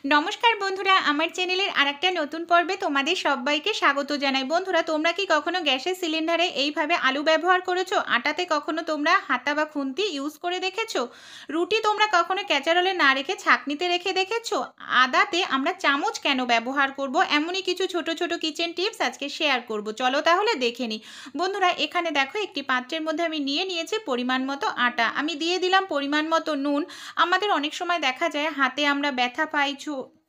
নমস্কার বন্ধুরা, আমার চ্যানেলের আরেকটা নতুন পর্বে তোমাদের সবাইকে স্বাগত জানাই। বন্ধুরা, তোমরা কি কখনো গ্যাসের সিলিন্ডারে এইভাবে আলু ব্যবহার করেছো? আটাতে কখনো তোমরা হাতা বা খুন্তি ইউজ করে দেখেছো? রুটি তোমরা কখনো ক্যাচারোলে না রেখে ছাঁকনিতে রেখে দেখেছো? আদাতে আমরা চামচ কেন ব্যবহার করব, এমনই কিছু ছোট ছোট কিচেন টিপস আজকে শেয়ার করব। চলো তাহলে দেখে নিই। বন্ধুরা, এখানে দেখো একটি পাত্রের মধ্যে আমি নিয়ে নিয়েছি পরিমাণ মতো আটা। আমি দিয়ে দিলাম পরিমাণ মতো নুন। আমাদের অনেক সময় দেখা যায় হাতে আমরা ব্যথা পাই,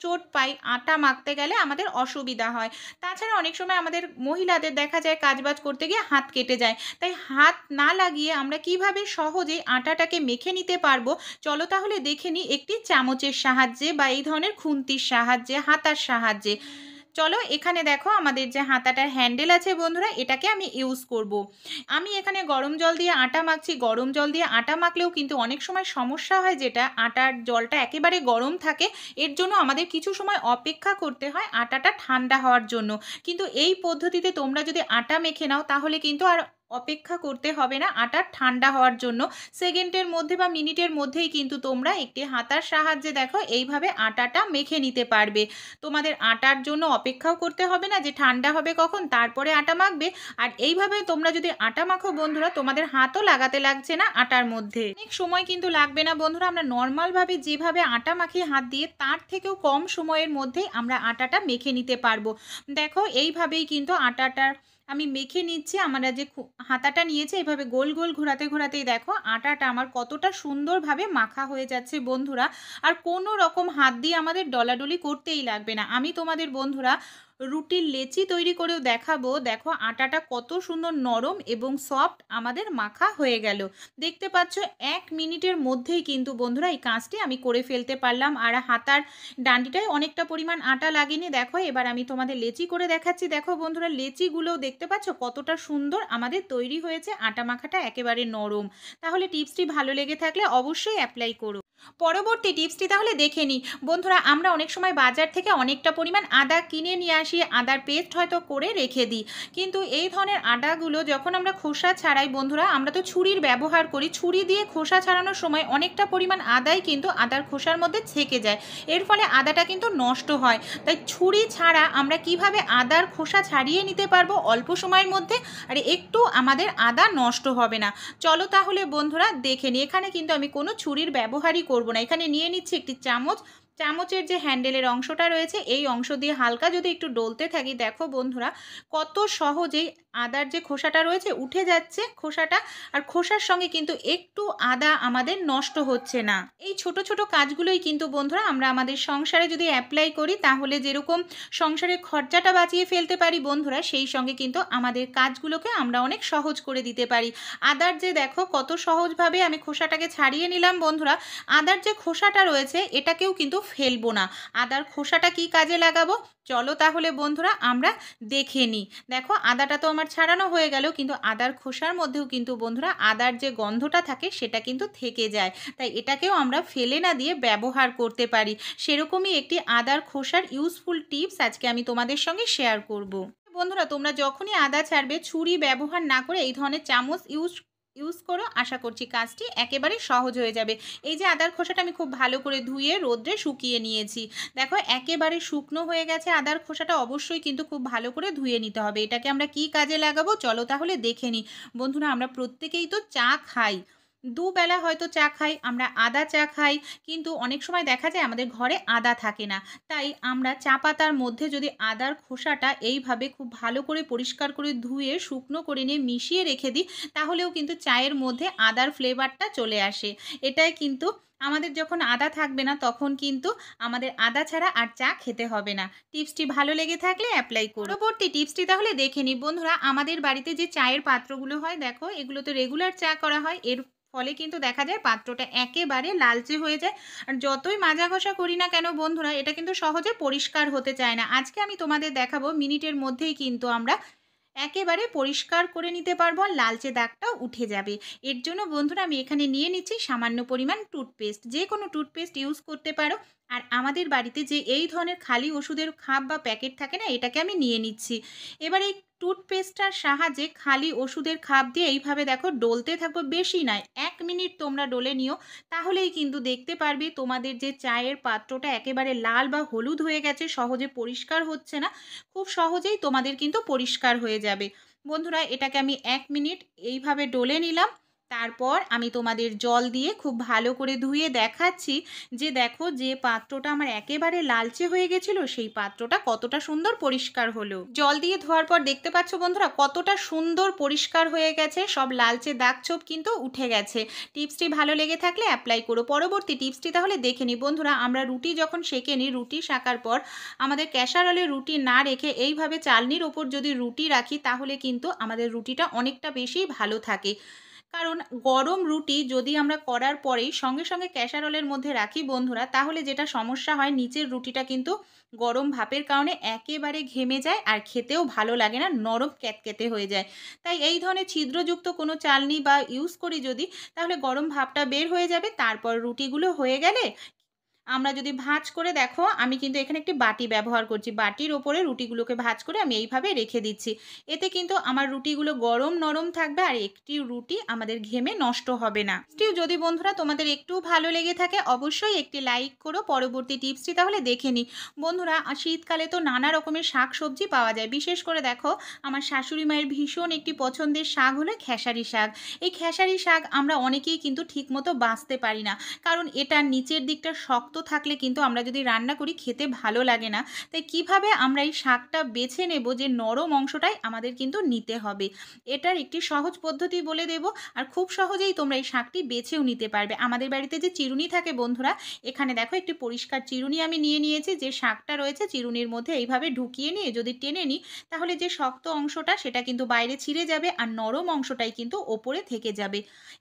চোট পাই, আটা মাখতে গেলে আমাদের অসুবিধা হয়। তাছাড়া অনেক সময় আমাদের মহিলাদের দেখা যায় কাজবাজ করতে গিয়ে হাত কেটে যায়। তাই হাত না লাগিয়ে আমরা কিভাবে সহজেই আটাটাকে মেখে নিতে পারবো, চলো তাহলে দেখে নিই একটি চামচের সাহায্যে বা এই ধরনের খুন্তির সাহায্যে, হাতার সাহায্যে। চলো, এখানে দেখো আমাদের যে হাতাটার হ্যান্ডেল আছে বন্ধুরা, এটাকে আমি ইউজ করব। আমি এখানে গরম জল দিয়ে আটা মাখছি। গরম জল দিয়ে আটা মাখলেও কিন্তু অনেক সময় সমস্যা হয়, যেটা আটার জলটা একেবারে গরম থাকে। এর জন্য আমাদের কিছু সময় অপেক্ষা করতে হয় আটাটা ঠান্ডা হওয়ার জন্য। কিন্তু এই পদ্ধতিতে তোমরা যদি আটা মেখে নাও তাহলে কিন্তু আর অপেক্ষা করতে হবে না আটা ঠান্ডা হওয়ার জন্য। সেকেন্ডের মধ্যে বা মিনিটের মধ্যেই কিন্তু তোমরা একটি হাতার সাহায্যে দেখো এইভাবে আটাটা মেখে নিতে পারবে। তোমাদের আটার জন্য অপেক্ষাও করতে হবে না যে ঠান্ডা হবে কখন তারপরে আটা মাখবে। আর এইভাবে তোমরা যদি আটা মাখো বন্ধুরা, তোমাদের হাতও লাগাতে লাগছে না আটার মধ্যে। অনেক সময় কিন্তু লাগবে না বন্ধুরা। আমরা নর্মালভাবে যেভাবে আটা মাখি হাত দিয়ে, তার থেকেও কম সময়ের মধ্যেই আমরা আটাটা মেখে নিতে পারবো। দেখো এইভাবেই কিন্তু আটাটার আমি মেখে নিচ্ছি। আমরা যে হাতাটা নিয়েছি এইভাবে গোল গোল ঘোরাতে ঘোরাতেই দেখো আটাটা আমার কতটা সুন্দরভাবে মাখা হয়ে যাচ্ছে বন্ধুরা। আর কোনো রকম হাত দিয়ে আমাদের ডলাডলি করতেই লাগবে না। আমি তোমাদের বন্ধুরা রুটির লেচি তৈরি করেও দেখাবো। দেখো আটাটা কত সুন্দর নরম এবং সফট আমাদের মাখা হয়ে গেল। দেখতে পাচ্ছ 1 মিনিটের মধ্যেই কিন্তু বন্ধুরা এই কাজটি আমি করে ফেলতে পারলাম। আর হাতার ডান্ডিটায় অনেকটা পরিমাণ আটা লাগেনি। দেখো এবার আমি তোমাদের লেচি করে দেখাচ্ছি। দেখো বন্ধুরা, লেচিগুলোও দেখতে পাচ্ছ কতটা সুন্দর আমাদের তৈরি হয়েছে। আটা মাখাটা একেবারে নরম। তাহলে টিপসটি ভালো লেগে থাকলে অবশ্যই অ্যাপ্লাই করো। পরবর্তী টিপসটি তাহলে দেখে নিই। বন্ধুরা, আমরা অনেক সময় বাজার থেকে অনেকটা পরিমাণ আদা কিনে নিয়ে আসি, আদার পেস্ট হয়তো করে রেখে দিই। কিন্তু এই ধরনের আদাগুলো যখন আমরা খোসা ছাড়াই বন্ধুরা, আমরা তো ছুরির ব্যবহার করি। ছুরি দিয়ে খোসা ছাড়ানোর সময় অনেকটা পরিমাণ আদাই কিন্তু আদার খোসার মধ্যে থেকে যায়। এর ফলে আদাটা কিন্তু নষ্ট হয়। তাই ছুরি ছাড়া আমরা কিভাবে আদার খোসা ছাড়িয়ে নিতে পারবো অল্প সময়ের মধ্যে, আর একটু আমাদের আদা নষ্ট হবে না। চলো তাহলে বন্ধুরা দেখে নিই। এখানে কিন্তু আমি কোনো ছুরির ব্যবহারই করব না। এখানে নিয়ে নিচ্ছি একটি চামচ। চামচের যে হ্যান্ডেলের অংশটা রয়েছে এই অংশ দিয়ে হালকা যদি একটু ডলতে থাকি, দেখো বন্ধুরা কত সহজেই আদার যে খোসাটা রয়েছে উঠে যাচ্ছে খোসাটা। আর খোসার সঙ্গে কিন্তু একটু আদা আমাদের নষ্ট হচ্ছে না। এই ছোট ছোট কাজগুলোই কিন্তু বন্ধুরা আমরা আমাদের সংসারে যদি অ্যাপ্লাই করি, তাহলে যেরকম সংসারের খরচাটা বাঁচিয়ে ফেলতে পারি বন্ধুরা, সেই সঙ্গে কিন্তু আমাদের কাজগুলোকে আমরা অনেক সহজ করে দিতে পারি। আদার যে দেখো কত সহজভাবে আমি খোসাটাকে ছাড়িয়ে নিলাম বন্ধুরা। আদার যে খোসাটা রয়েছে এটাকেও কিন্তু ফেলবো না। আদার খোসাটা কি কাজে লাগাবো, চলো তাহলে বন্ধুরা আমরা দেখে নিই। দেখো আদাটা তো আমার ছাড়ানো হয়ে গেল, কিন্তু আদার খোসার মধ্যেও কিন্তু বন্ধুরা আদার যে গন্ধটা থাকে সেটা কিন্তু থেকে যায়। তাই এটাকেও আমরা ফেলে না দিয়ে ব্যবহার করতে পারি। সেরকমই একটি আদার খোসার ইউজফুল টিপস আজকে আমি তোমাদের সঙ্গে শেয়ার করব। বন্ধুরা, তোমরা যখনই আদা ছাড়বে ছুরি ব্যবহার না করে এই ধরনের চামচ ইউজ করো। আশা করছি কাজটি একেবারে সহজ হয়ে যাবে। এই যে আদার খোসাটা আমি খুব ভালো করে ধুয়ে রোদ্রে শুকিয়ে নিয়েছি। দেখো একেবারে শুকনো হয়ে গেছে আদার খোসাটা। অবশ্যই কিন্তু খুব ভালো করে ধুয়ে নিতে হবে। এটাকে আমরা কি কাজে লাগাবো চলো তাহলে দেখে নিই। বন্ধুরা, আমরা প্রত্যেকেই তো চা খাই, দুবেলা হয়তো চা খাই, আমরা আদা চা খাই। কিন্তু অনেক সময় দেখা যায় আমাদের ঘরে আদা থাকে না। তাই আমরা চা পাতার মধ্যে যদি আদার খোসাটা এইভাবে খুব ভালো করে পরিষ্কার করে ধুয়ে শুকনো করে নিয়ে মিশিয়ে রেখে দিই, তাহলেও কিন্তু চায়ের মধ্যে আদার ফ্লেভারটা চলে আসে। এটাই কিন্তু আমাদের যখন আদা থাকবে না তখন কিন্তু আমাদের আদা ছাড়া আর চা খেতে হবে না। টিপসটি ভালো লেগে থাকলে অ্যাপ্লাই করো। পরবর্তী টিপসটি তাহলে দেখে নিই। বন্ধুরা, আমাদের বাড়িতে যে চায়ের পাত্রগুলো হয় দেখো, এগুলোতে রেগুলার চা করা হয়। এর ফলে কিন্তু দেখা যায় পাত্রটা একেবারে লালচে হয়ে যায়। আর যতই মাজা ঘষা করি না কেন বন্ধুরা, এটা কিন্তু সহজে পরিষ্কার হতে চায় না। আজকে আমি তোমাদের দেখাবো মিনিটের মধ্যেই কিন্তু আমরা একেবারে পরিষ্কার করে নিতে পারবো, আর লালচে দাগটাও উঠে যাবে। এর জন্য বন্ধুরা আমি এখানে নিয়ে নিচ্ছি সামান্য পরিমাণ টুথপেস্ট। যে কোনো টুথপেস্ট ইউজ করতে পারো। আর আমাদের বাড়িতে যে এই ধরনের খালি ওষুধের খাপ বা প্যাকেট থাকে না, এটাকে আমি নিয়ে নিচ্ছি। এবার এই টুথপেস্টটার সাহায্যে খালি ওষুধের খাপ দিয়ে এইভাবে দেখো ডলতে থাকবো, বেশি নয় ১ মিনিট তোমরা ডলে নিও। তাহলেই কিন্তু দেখতে পারবে তোমাদের যে চায়ের পাত্রটা একেবারে লাল বা হলুদ হয়ে গেছে, সহজে পরিষ্কার হচ্ছে না, খুব সহজেই তোমাদের কিন্তু পরিষ্কার হয়ে যাবে। বন্ধুরা এটাকে আমি ১ মিনিট এইভাবে ডলে নিলাম। তারপর আমি তোমাদের জল দিয়ে খুব ভালো করে ধুয়ে দেখাচ্ছি যে দেখো যে পাত্রটা আমার একেবারে লালচে হয়ে গেছিল সেই পাত্রটা কতটা সুন্দর পরিষ্কার হলো। জল দিয়ে ধোয়ার পর দেখতে পাচ্ছ বন্ধুরা কতটা সুন্দর পরিষ্কার হয়ে গেছে, সব লালচে দাগ ছোপ কিন্তু উঠে গেছে। টিপসটি ভালো লেগে থাকলে অ্যাপ্লাই করো। পরবর্তী টিপসটি তাহলে দেখে নিই বন্ধুরা, আমরা রুটি যখন সেঁকে নিই, রুটি সেঁকার পর আমাদের ক্যাসারোলে রুটি না রেখে এইভাবে চালনির ওপর যদি রুটি রাখি তাহলে কিন্তু আমাদের রুটিটা অনেকটা বেশি ভালো থাকে। কারণ গরম রুটি যদি আমরা করার পরেই সঙ্গে সঙ্গে ক্যাসারোলের মধ্যে রাখি বন্ধুরা, তাহলে যেটা সমস্যা হয় নিচের রুটিটা কিন্তু গরম ভাপের কারণে একেবারে ঘেমে যায় আর খেতেও ভালো লাগে না, নরম ক্যাতকেতে হয়ে যায়। তাই এই ধরনের ছিদ্রযুক্ত কোনো চালনি বা ইউজ করি যদি, তাহলে গরম ভাপটা বের হয়ে যাবে। তারপর রুটিগুলো হয়ে গেলে আমরা যদি ভাঁজ করে দেখো, আমি কিন্তু এখানে একটি বাটি ব্যবহার করছি, বাটির ওপরে রুটিগুলোকে ভাঁজ করে আমি এইভাবে রেখে দিচ্ছি। এতে কিন্তু আমার রুটিগুলো গরম নরম থাকবে আর একটি রুটি আমাদের ঘেমে নষ্ট হবে না। স্টিল যদি বন্ধুরা তোমাদের একটু ভালো লেগে থাকে অবশ্যই একটি লাইক করো। পরবর্তী টিপসটি তাহলে দেখে নিই বন্ধুরা। শীতকালে তো নানা রকমের শাক সবজি পাওয়া যায়, বিশেষ করে দেখো আমার শাশুড়ি মায়ের ভীষণ একটি পছন্দের শাক হলো খেসারি শাক। এই খেসারি শাক আমরা অনেকেই কিন্তু ঠিকমতো বাছতে পারি না, কারণ এটার নিচের দিকটা শক্ত থাকলে কিন্তু আমরা যদি রান্না করি খেতে ভালো লাগে না। তাই কিভাবে আমরা এই শাকটা বেছে নেব যে নরম অংশটাই আমাদের কিন্তু নিতে হবে, এটার একটি সহজ পদ্ধতি বলে দেব। আর খুব সহজেই তোমরা এই শাকটি বেছেও নিতে পারবে। আমাদের বাড়িতে যে চিরুনি থাকে বন্ধুরা, এখানে দেখো একটি পরিষ্কার চিরুনি আমি নিয়ে নিয়েছি। যে শাকটা রয়েছে চিরুনির মধ্যে এইভাবে ঢুকিয়ে নিয়ে যদি টেনে নিই তাহলে যে শক্ত অংশটা সেটা কিন্তু বাইরে ছিঁড়ে যাবে আর নরম অংশটাই কিন্তু ওপরে থেকে যাবে।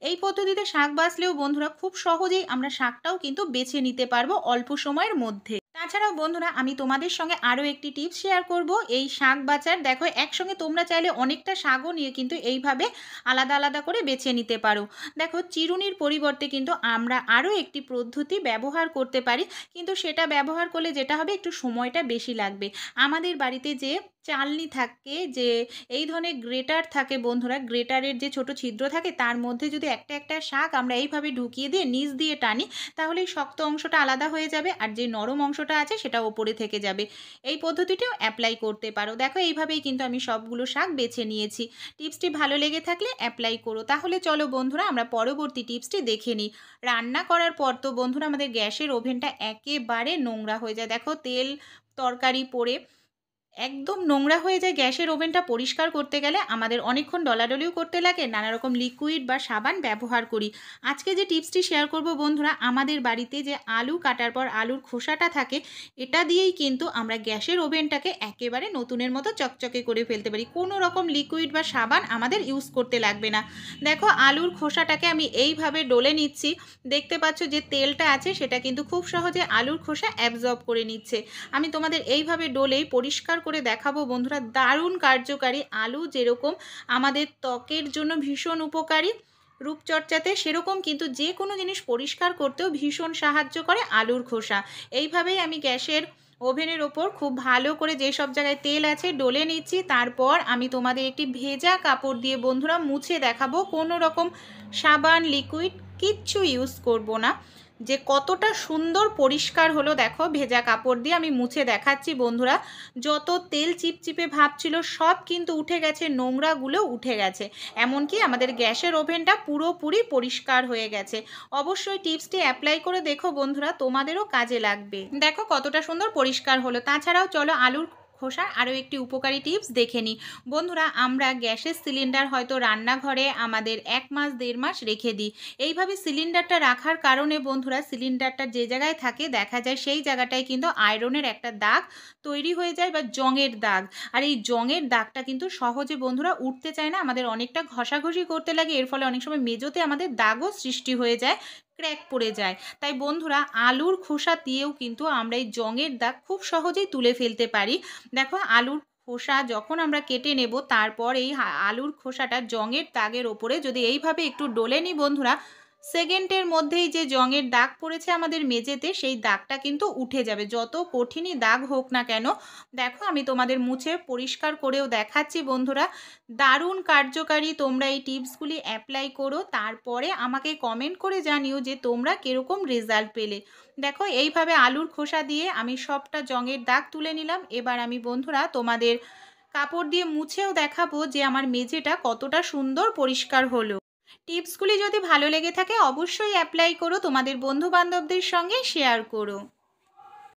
এই পদ্ধতিতে শাক বাছলেও বন্ধুরা খুব সহজেই আমরা শাকটাও কিন্তু বেছে নিতে পারবো অল্প সময়ের মধ্যে। তাছাড়াও বন্ধুরা আমি তোমাদের সঙ্গে আরও একটি টিপস শেয়ার করব এই শাক বাছার। দেখো একসঙ্গে তোমরা চাইলে অনেকটা শাকও নিয়ে কিন্তু এইভাবে আলাদা আলাদা করে বেছে নিতে পারো। দেখো চিরুনির পরিবর্তে কিন্তু আমরা আরও একটি পদ্ধতি ব্যবহার করতে পারি, কিন্তু সেটা ব্যবহার করলে যেটা হবে একটু সময়টা বেশি লাগবে। আমাদের বাড়িতে যে চালনি থাকে, যে এই ধরনের গ্রেটার থাকে বন্ধুরা, গ্রেটারের যে ছোট ছিদ্র থাকে তার মধ্যে যদি একটা একটা শাক আমরা এইভাবে ঢুকিয়ে দিয়ে নিচ দিয়ে টানি তাহলে এই শক্ত অংশটা আলাদা হয়ে যাবে আর যে নরম অংশটা আছে সেটা ওপরে থেকে যাবে। এই পদ্ধতিটাও অ্যাপ্লাই করতে পারো। দেখো এইভাবেই কিন্তু আমি সবগুলো শাক বেছে নিয়েছি। টিপসটি ভালো লেগে থাকলে অ্যাপ্লাই করো। তাহলে চলো বন্ধুরা আমরা পরবর্তী টিপসটি দেখে নিই। রান্না করার পর তো বন্ধুরা আমাদের গ্যাসের ওভেনটা একেবারে নোংরা হয়ে যায়। দেখো তেল তরকারি পড়ে একদম নোংরা হয়ে যায়। গ্যাসের ওভেনটা পরিষ্কার করতে গেলে আমাদের অনেকক্ষণ ডলাডলিও করতে লাগে, নানা রকম লিকুইড বা সাবান ব্যবহার করি। আজকে যে টিপসটি শেয়ার করব বন্ধুরা, আমাদের বাড়িতে যে আলু কাটার পর আলুর খোসাটা থাকে এটা দিয়েই কিন্তু আমরা গ্যাসের ওভেনটাকে একেবারে নতুনের মতো চকচকে করে ফেলতে পারি। কোনো রকম লিকুইড বা সাবান আমাদের ইউজ করতে লাগবে না। দেখো আলুর খোসাটাকে আমি এইভাবে ডলে নিচ্ছি। দেখতে পাচ্ছ যে তেলটা আছে সেটা কিন্তু খুব সহজে আলুর খোসা অ্যাবজর্ব করে নিচ্ছে। আমি তোমাদের এইভাবে ডলেই পরিষ্কার করে দেখাবো বন্ধুরা। দারুণ কার্যকারী। আলু যেরকম আমাদের ত্বকের জন্য ভীষণ উপকারী রূপচর্চাতে, সেরকম কিন্তু যে কোনো জিনিস পরিষ্কার করতেও ভীষণ সাহায্য করে আলুর খোসা। এইভাবেই আমি গ্যাসের ওভেনের ওপর খুব ভালো করে যেসব জায়গায় তেল আছে ডলে নিচ্ছি। তারপর আমি তোমাদের একটি ভেজা কাপড় দিয়ে বন্ধুরা মুছে দেখাবো। কোনো রকম সাবান লিকুইড কিচ্ছু ইউজ করব না। যে কতটা সুন্দর পরিষ্কার হলো দেখো, ভেজা কাপড় দিয়ে আমি মুছে দেখাচ্ছি বন্ধুরা। যত তেল চিপচিপে ভাব ছিল সব কিন্তু উঠে গেছে, নোংরাগুলো উঠে গেছে, এমনকি আমাদের গ্যাসের ওভেনটা পুরোপুরি পরিষ্কার হয়ে গেছে। অবশ্যই টিপসটি অ্যাপ্লাই করে দেখো বন্ধুরা, তোমাদেরও কাজে লাগবে। দেখো কতটা সুন্দর পরিষ্কার হলো। তাছাড়াও চলো আলুর খোসার আরও একটি উপকারী টিপস দেখে নিই বন্ধুরা। আমরা গ্যাসের সিলিন্ডার হয়তো রান্নাঘরে আমাদের 1 মাস 1.5 মাস রেখে দিই। এইভাবে সিলিন্ডারটা রাখার কারণে বন্ধুরা সিলিন্ডারটা যে জায়গায় থাকে দেখা যায় সেই জায়গাটায় কিন্তু আয়রনের একটা দাগ তৈরি হয়ে যায় বা জংয়ের দাগ। আর এই জংয়ের দাগটা কিন্তু সহজে বন্ধুরা উঠতে চায় না, আমাদের অনেকটা ঘষাঘষি করতে লাগে। এর ফলে অনেক সময় মেজোতে আমাদের দাগও সৃষ্টি হয়ে যায়, ক্র্যাক পড়ে যায়। তাই বন্ধুরা আলুর খোসা দিয়েও কিন্তু আমরা এই জংয়ের দাগ খুব সহজেই তুলে ফেলতে পারি। দেখো আলুর খোসা যখন আমরা কেটে নেব তারপর এই আলুর খোসাটা জংয়ের দাগের ওপরে যদি এইভাবে একটু ডলে নিই বন্ধুরা, সেকেন্ডের মধ্যেই যে জংয়ের দাগ পড়েছে আমাদের মেঝেতে, সেই দাগটা কিন্তু উঠে যাবে। যত কঠিনই দাগ হোক না কেন, দেখো আমি তোমাদের মুছে পরিষ্কার করেও দেখাচ্ছি বন্ধুরা। দারুণ কার্যকারী, তোমরা এই টিপসগুলি অ্যাপ্লাই করো, তারপরে আমাকে কমেন্ট করে জানিও যে তোমরা কিরকম রেজাল্ট পেলে। দেখো এইভাবে আলুর খোসা দিয়ে আমি সবটা জংয়ের দাগ তুলে নিলাম। এবার আমি বন্ধুরা তোমাদের কাপড় দিয়ে মুছেও দেখাবো যে আমার মেঝেটা কতটা সুন্দর পরিষ্কার হলো। টিপসগুলি যদি ভালো লেগে থাকে অবশ্যই অ্যাপ্লাই করো, তোমাদের বন্ধু বান্ধবদের সঙ্গে শেয়ার করো।